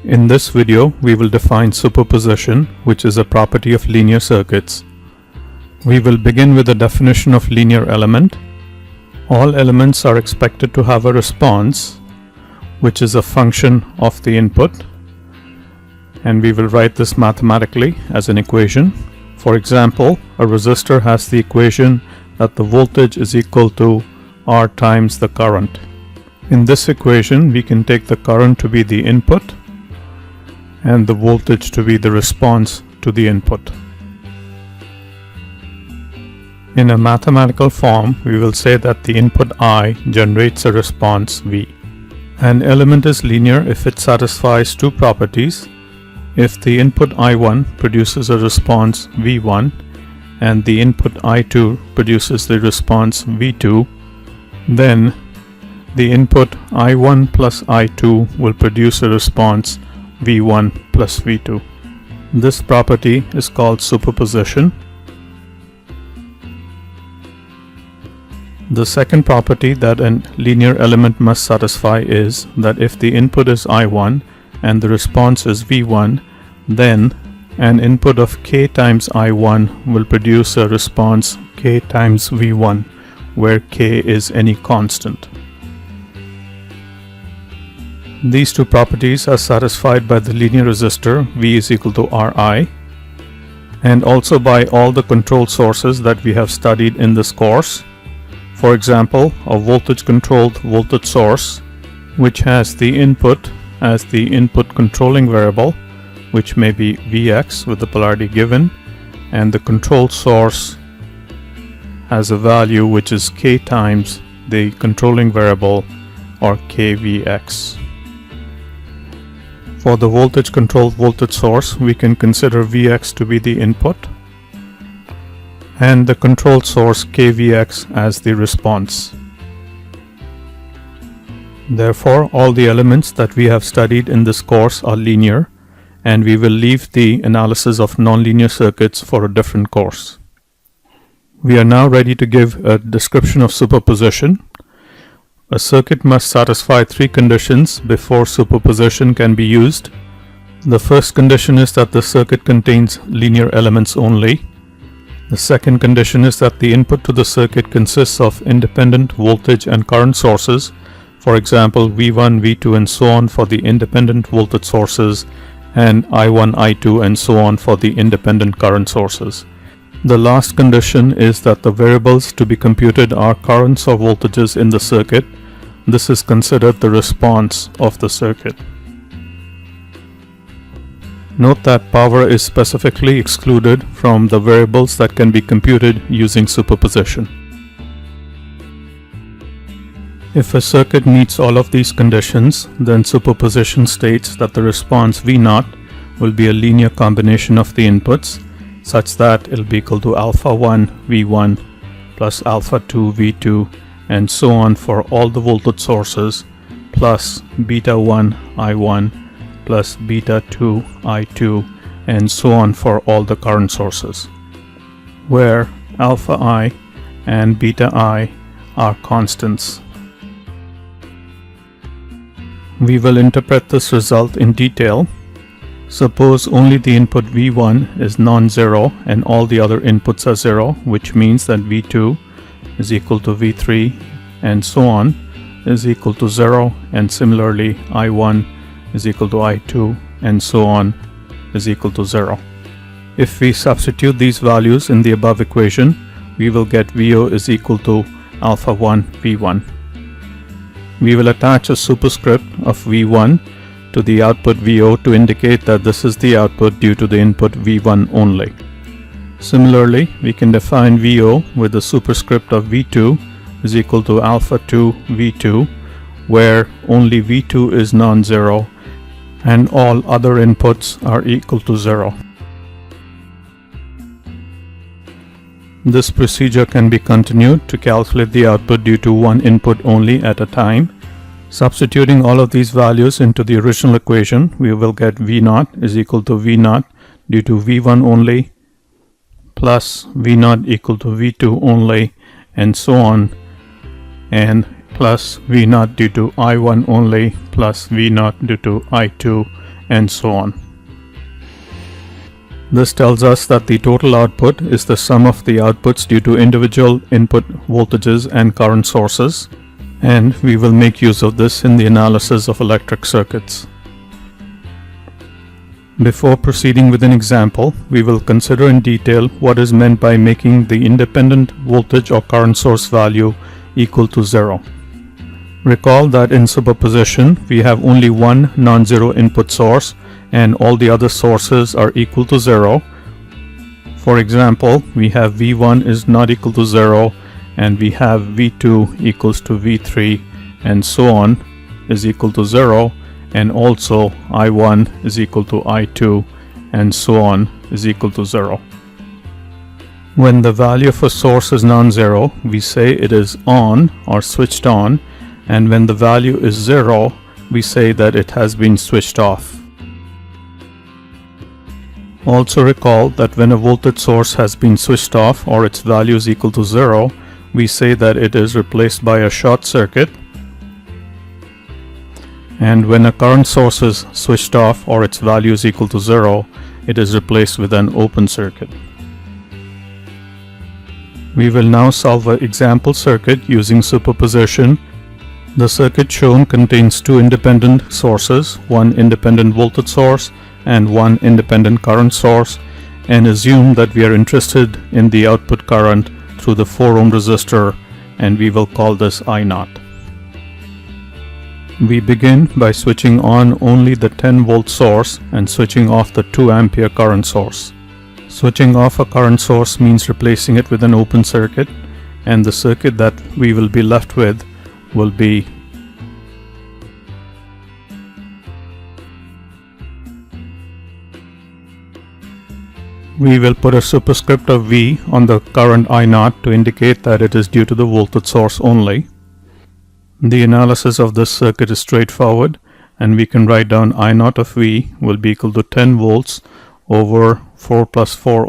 In this video, we will define superposition, which is a property of linear circuits. We will begin with a definition of linear element. All elements are expected to have a response, which is a function of the input, and we will write this mathematically as an equation. For example, a resistor has the equation that the voltage is equal to R times the current. In this equation, we can take the current to be the input and the voltage to be the response to the input. In a mathematical form, we will say that the input I generates a response V. An element is linear if it satisfies two properties. If the input I1 produces a response V1 and the input I2 produces the response V2, then the input I1 plus I2 will produce a response V1 plus V2. This property is called superposition. The second property that a linear element must satisfy is that if the input is I1 and the response is V1, then an input of K times I1 will produce a response K times V1, where K is any constant. These two properties are satisfied by the linear resistor V is equal to Ri, and also by all the control sources that we have studied in this course. For example, a voltage controlled voltage source which has the input as the input controlling variable, which may be Vx with the polarity given, and the control source has a value which is K times the controlling variable, or KVx. For the voltage controlled voltage source, we can consider Vx to be the input and the control source KVx as the response. Therefore, all the elements that we have studied in this course are linear, and we will leave the analysis of nonlinear circuits for a different course. We are now ready to give a description of superposition. A circuit must satisfy three conditions before superposition can be used. The first condition is that the circuit contains linear elements only. The second condition is that the input to the circuit consists of independent voltage and current sources, for example V1, V2 and so on for the independent voltage sources, and I1, I2 and so on for the independent current sources. The last condition is that the variables to be computed are currents or voltages in the circuit. This is considered the response of the circuit. Note that power is specifically excluded from the variables that can be computed using superposition. If a circuit meets all of these conditions, then superposition states that the response V0 will be a linear combination of the inputs, such that it will be equal to alpha 1 V1 plus alpha 2 V2 and so on for all the voltage sources, plus beta 1 I1 plus beta 2 I2 and so on for all the current sources, where alpha I and beta I are constants. We will interpret this result in detail. Suppose only the input V1 is non-zero and all the other inputs are zero, which means that V2 is equal to V3 and so on is equal to 0, and similarly I1 is equal to I2 and so on is equal to 0. If we substitute these values in the above equation, we will get VO is equal to alpha 1 V1. We will attach a superscript of V1 to the output VO to indicate that this is the output due to the input V1 only. Similarly, we can define VO with the superscript of V2 is equal to alpha 2 V2, where only V2 is non-zero and all other inputs are equal to 0. This procedure can be continued to calculate the output due to one input only at a time. Substituting all of these values into the original equation, we will get V0 is equal to V0 due to V1 only plus V0 equal to V2 only and so on, and plus V0 due to I1 only plus V0 due to I2 and so on. This tells us that the total output is the sum of the outputs due to individual input voltages and current sources, and we will make use of this in the analysis of electric circuits. Before proceeding with an example, we will consider in detail what is meant by making the independent voltage or current source value equal to 0. Recall that in superposition, we have only one non-zero input source and all the other sources are equal to 0. For example, we have V1 is not equal to 0 and we have V2 equals to V3 and so on is equal to 0, and also I1 is equal to I2 and so on is equal to 0. When the value of a source is non-zero, we say it is on or switched on, and when the value is 0, we say that it has been switched off. Also recall that when a voltage source has been switched off or its value is equal to 0, we say that it is replaced by a short circuit, and when a current source is switched off or its value is equal to 0, it is replaced with an open circuit. We will now solve an example circuit using superposition. The circuit shown contains two independent sources, one independent voltage source and one independent current source, and assume that we are interested in the output current through the 4 ohm resistor, and we will call this I0. We begin by switching on only the 10 volt source and switching off the 2 ampere current source. Switching off a current source means replacing it with an open circuit, and the circuit that we will be left with will be we will put a superscript of V on the current I0 to indicate that it is due to the voltage source only. The analysis of this circuit is straightforward, and we can write down I0 of V will be equal to 10 volts over 4 plus 4